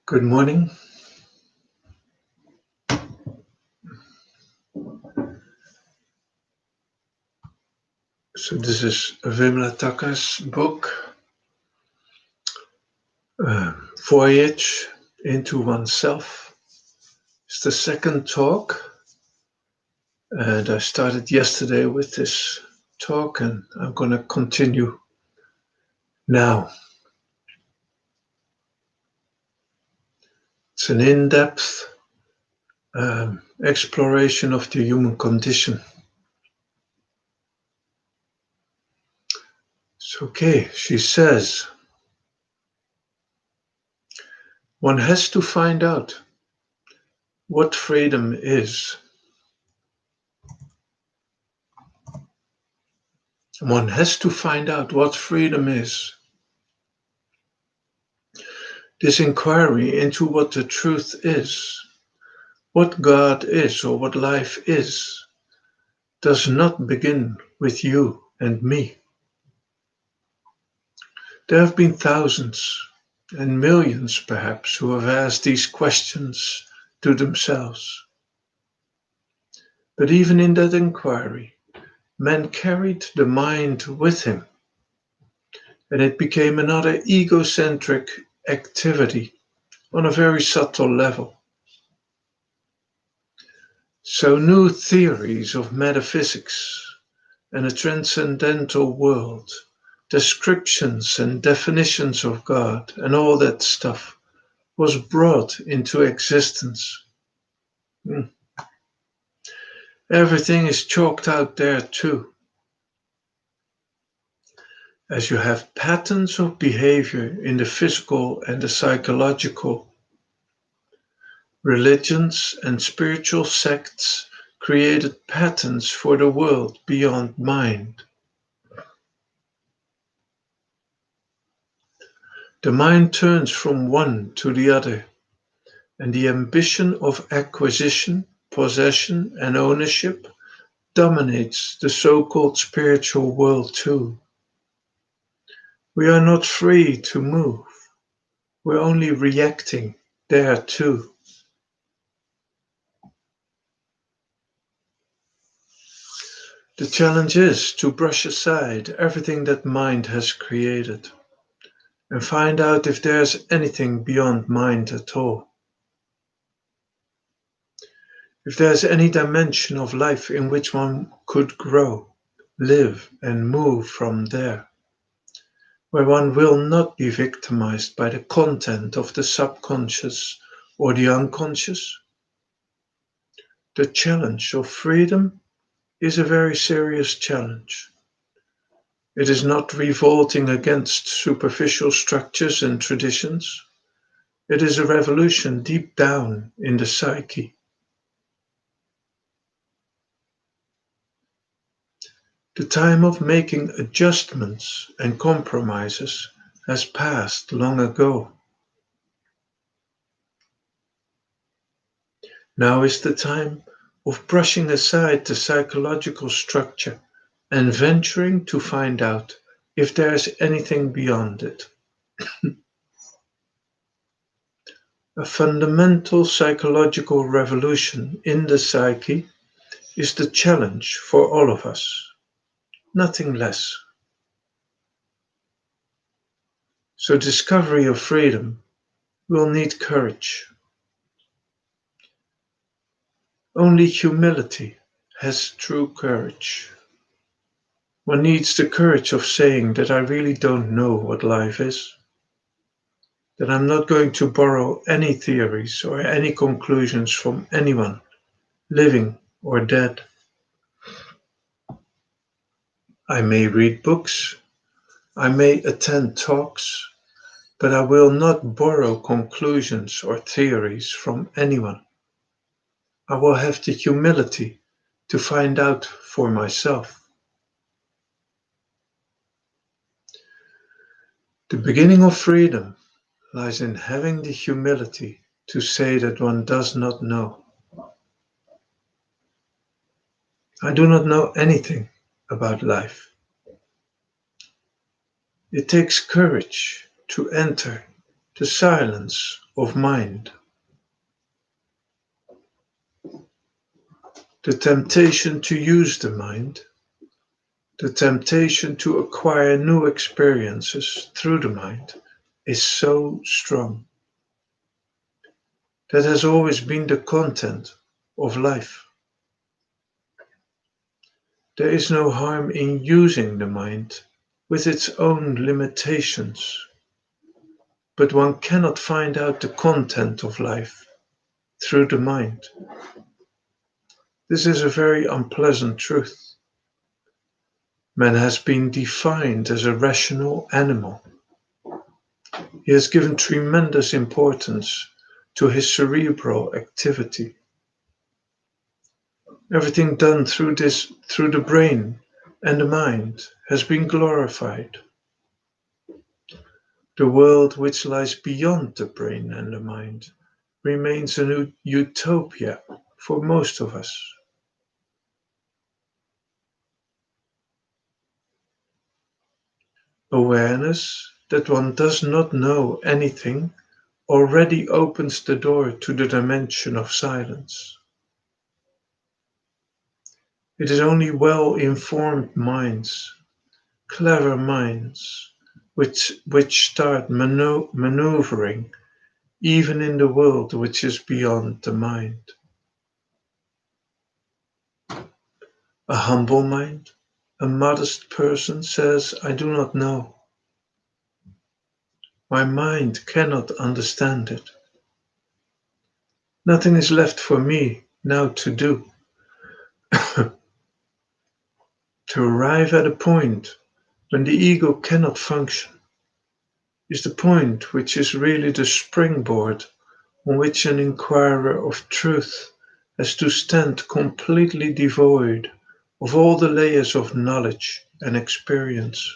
Good morning. So this is Vimala Thakar's book, Voyage into Oneself. It's the second talk, and I started yesterday with this talk, and I'm going to continue now. It's an in-depth exploration of the human condition. It's okay, she says. One has to find out what freedom is. One has to find out what freedom is. This inquiry into what the truth is, what God is or what life is, does not begin with you and me. There have been thousands and millions perhaps who have asked these questions to themselves. But even in that inquiry, man carried the mind with him, and it became another egocentric activity on a very subtle level. So new theories of metaphysics and a transcendental world, descriptions and definitions of God and all that stuff was brought into existence. Everything is chalked out there too. As you have patterns of behavior in the physical and the psychological, religions and spiritual sects created patterns for the world beyond mind. The mind turns from one to the other, and the ambition of acquisition, possession, and ownership dominates the so-called spiritual world too. We are not free to move. We're only reacting there too. The challenge is to brush aside everything that mind has created and find out if there's anything beyond mind at all. If there's any dimension of life in which one could grow, live, and move from there, where one will not be victimized by the content of the subconscious or the unconscious. The challenge of freedom is a very serious challenge. It is not revolting against superficial structures and traditions. It is a revolution deep down in the psyche. The time of making adjustments and compromises has passed long ago. Now is the time of brushing aside the psychological structure and venturing to find out if there is anything beyond it. A fundamental psychological revolution in the psyche is the challenge for all of us, nothing less. So discovery of freedom will need courage. Only humility has true courage. One needs the courage of saying that I really don't know what life is, that I'm not going to borrow any theories or any conclusions from anyone, living or dead. I may read books, I may attend talks, but I will not borrow conclusions or theories from anyone. I will have the humility to find out for myself. The beginning of freedom lies in having the humility to say that one does not know. I do not know anything about life. It takes courage to enter the silence of mind. The temptation to use the mind, the temptation to acquire new experiences through the mind is so strong. That has always been the content of life. There is no harm in using the mind with its own limitations, but one cannot find out the content of life through the mind. This is a very unpleasant truth. Man has been defined as a rational animal. He has given tremendous importance to his cerebral activity. Everything done through the brain and the mind has been glorified. The world which lies beyond the brain and the mind remains a utopia for most of us. Awareness that one does not know anything already opens the door to the dimension of silence. It is only well-informed minds, clever minds, which start maneuvering even in the world which is beyond the mind. A humble mind, a modest person says, I do not know. My mind cannot understand it. Nothing is left for me now to do. To arrive at a point when the ego cannot function is the point which is really the springboard on which an inquirer of truth has to stand completely devoid of all the layers of knowledge and experience.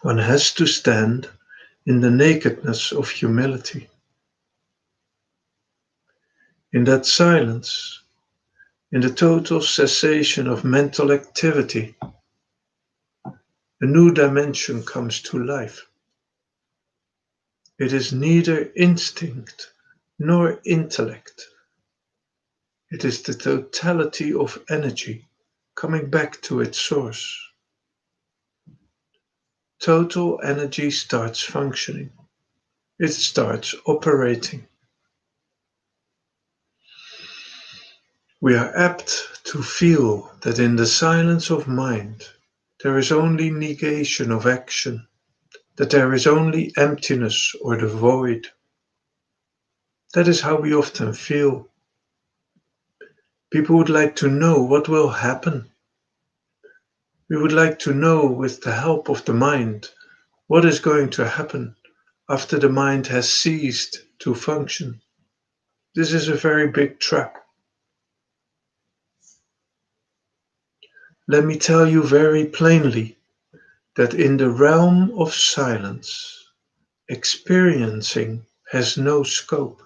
One has to stand in the nakedness of humility. In that silence, in the total cessation of mental activity, a new dimension comes to life. It is neither instinct nor intellect. It is the totality of energy coming back to its source. Total energy starts functioning. It starts operating. We are apt to feel that in the silence of mind there is only negation of action, that there is only emptiness or the void. That is how we often feel. People would like to know what will happen. We would like to know, with the help of the mind, what is going to happen after the mind has ceased to function. This is a very big trap. Let me tell you very plainly that in the realm of silence, experiencing has no scope.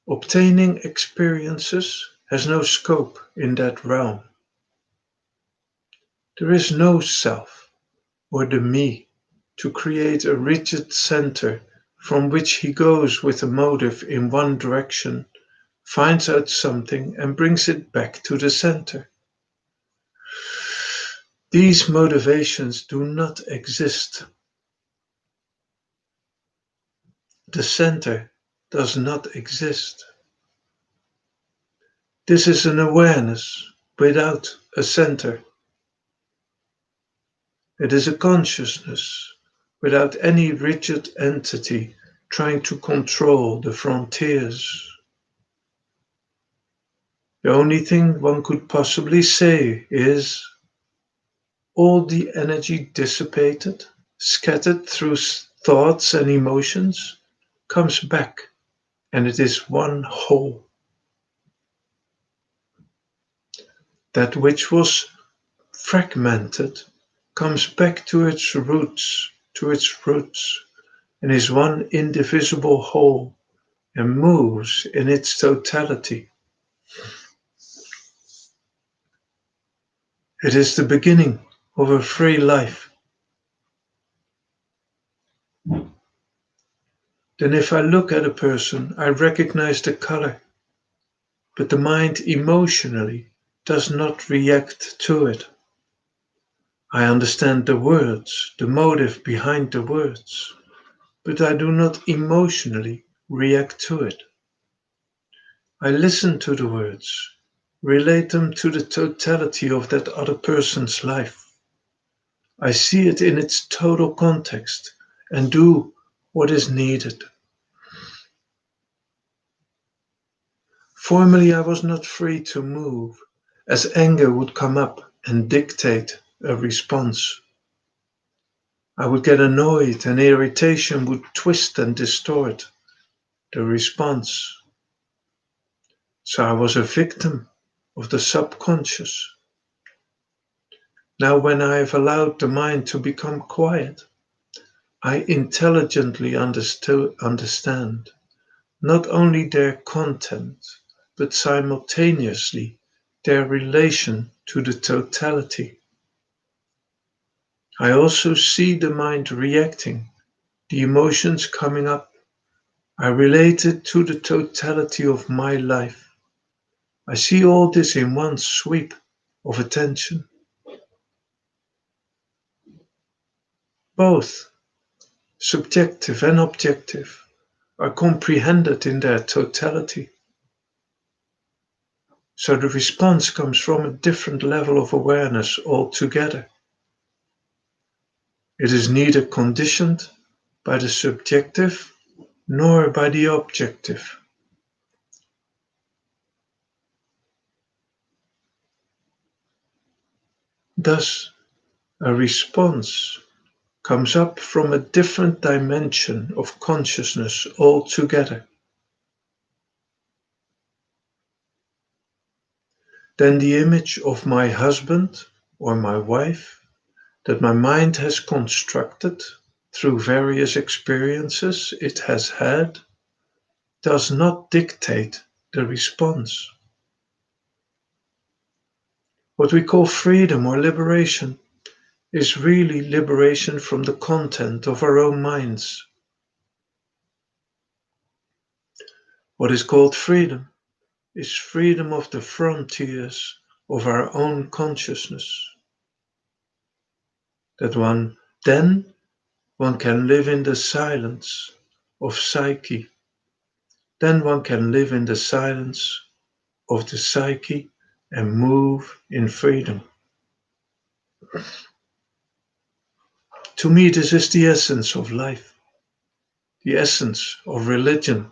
Obtaining experiences has no scope in that realm. There is no self or the me to create a rigid center from which he goes with a motive in one direction, finds out something and brings it back to the center. These motivations do not exist. The center does not exist. This is an awareness without a center. It is a consciousness without any rigid entity trying to control the frontiers. The only thing one could possibly say is all the energy dissipated, scattered through thoughts and emotions, comes back, and it is one whole. That which was fragmented comes back to its roots, and is one indivisible whole, and moves in its totality. It is the beginning of a free life. Then if I look at a person, I recognize the color, but the mind emotionally does not react to it. I understand the words, the motive behind the words, but I do not emotionally react to it. I listen to the words, relate them to the totality of that other person's life. I see it in its total context and do what is needed. Formerly, I was not free to move, as anger would come up and dictate a response. I would get annoyed and irritation would twist and distort the response. So I was a victim of the subconscious. Now, when I have allowed the mind to become quiet, I intelligently understand not only their content, but simultaneously their relation to the totality. I also see the mind reacting, the emotions coming up. I relate it to the totality of my life. I see all this in one sweep of attention. Both subjective and objective are comprehended in their totality. So the response comes from a different level of awareness altogether. It is neither conditioned by the subjective nor by the objective. Thus, a response comes up from a different dimension of consciousness altogether than the image of my husband or my wife that my mind has constructed through various experiences it has had does not dictate the response. What we call freedom or liberation is really liberation from the content of our own minds. What is called freedom is freedom of the frontiers of our own consciousness. That one can live in the silence of psyche. Then one can live in the silence of the psyche and move in freedom. To me, this is the essence of life, the essence of religion.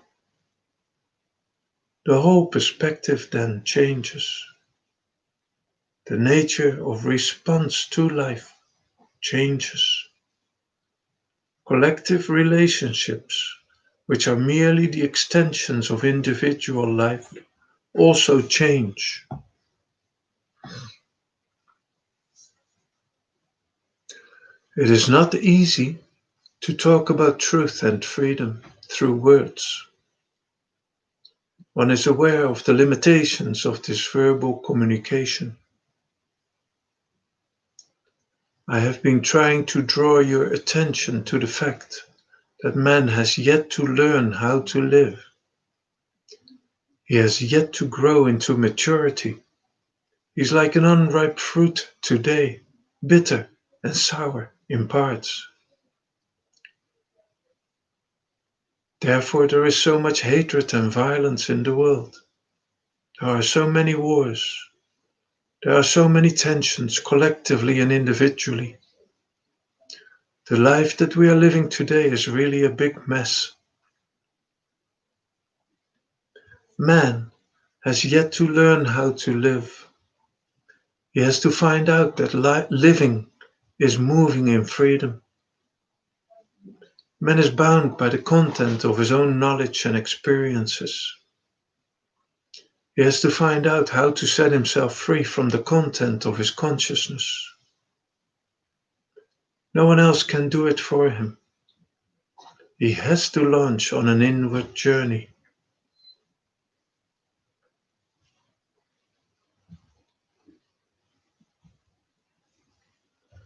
The whole perspective then changes. The nature of response to life changes. Collective relationships, which are merely the extensions of individual life, also change. It is not easy to talk about truth and freedom through words. One is aware of the limitations of this verbal communication. I have been trying to draw your attention to the fact that man has yet to learn how to live. He has yet to grow into maturity. He's like an unripe fruit today, bitter and sour in parts. Therefore, there is so much hatred and violence in the world. There are so many wars. There are so many tensions collectively and individually. The life that we are living today is really a big mess. Man has yet to learn how to live. He has to find out that living is moving in freedom. Man is bound by the content of his own knowledge and experiences. He has to find out how to set himself free from the content of his consciousness. No one else can do it for him. He has to launch on an inward journey.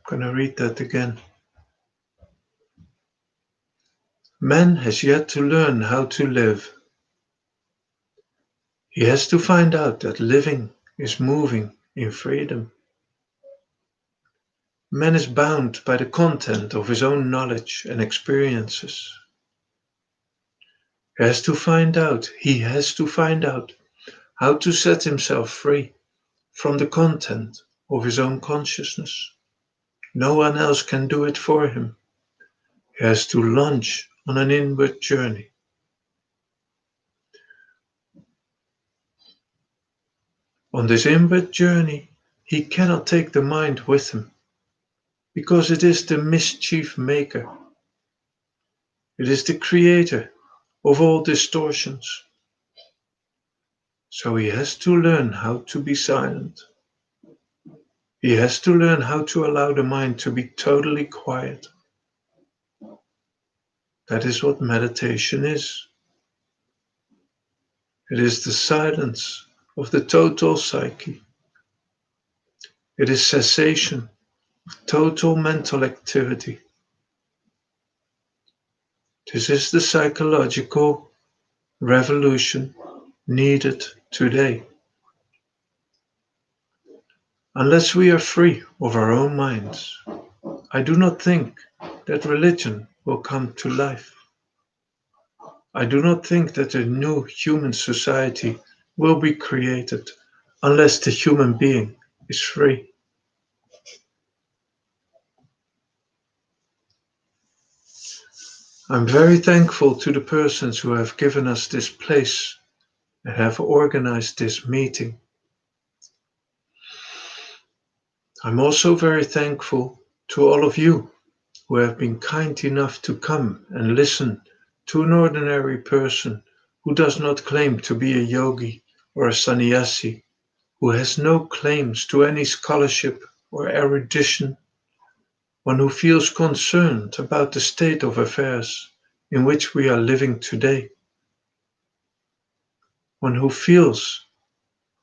Gonna read that again. Man has yet to learn how to live. He has to find out that living is moving in freedom. Man is bound by the content of his own knowledge and experiences. He has to find out how to set himself free from the content of his own consciousness. No one else can do it for him. He has to launch on an inward journey. On this inward journey, he cannot take the mind with him, because it is the mischief maker. It is the creator of all distortions. So he has to learn how to be silent. He has to learn how to allow the mind to be totally quiet. That is what meditation is. It is the silence of the total psyche. It is cessation of total mental activity. This is the psychological revolution needed today. Unless we are free of our own minds, I do not think that religion will come to life. I do not think that a new human society will be created unless the human being is free. I'm very thankful to the persons who have given us this place and have organized this meeting. I'm also very thankful to all of you who have been kind enough to come and listen to an ordinary person who does not claim to be a yogi or a sannyasi, who has no claims to any scholarship or erudition, one who feels concerned about the state of affairs in which we are living today, one who feels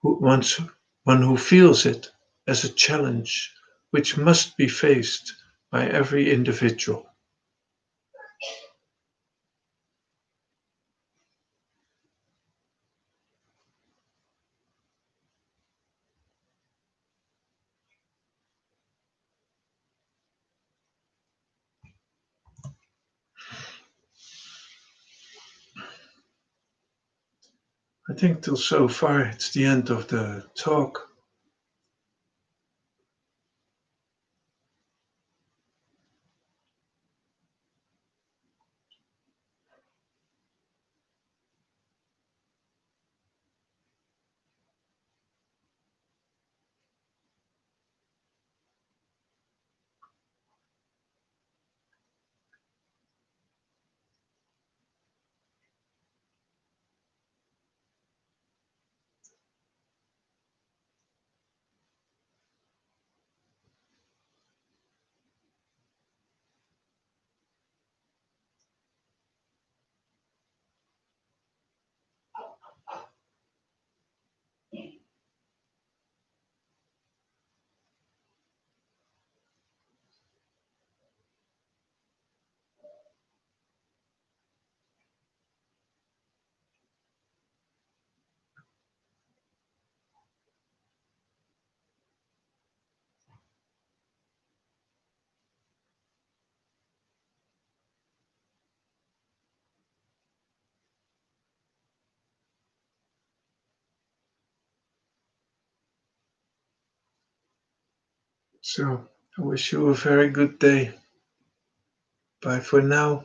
who wants one who feels it as a challenge which must be faced by every individual. I think till so far it's the end of the talk. So I wish you a very good day. Bye for now.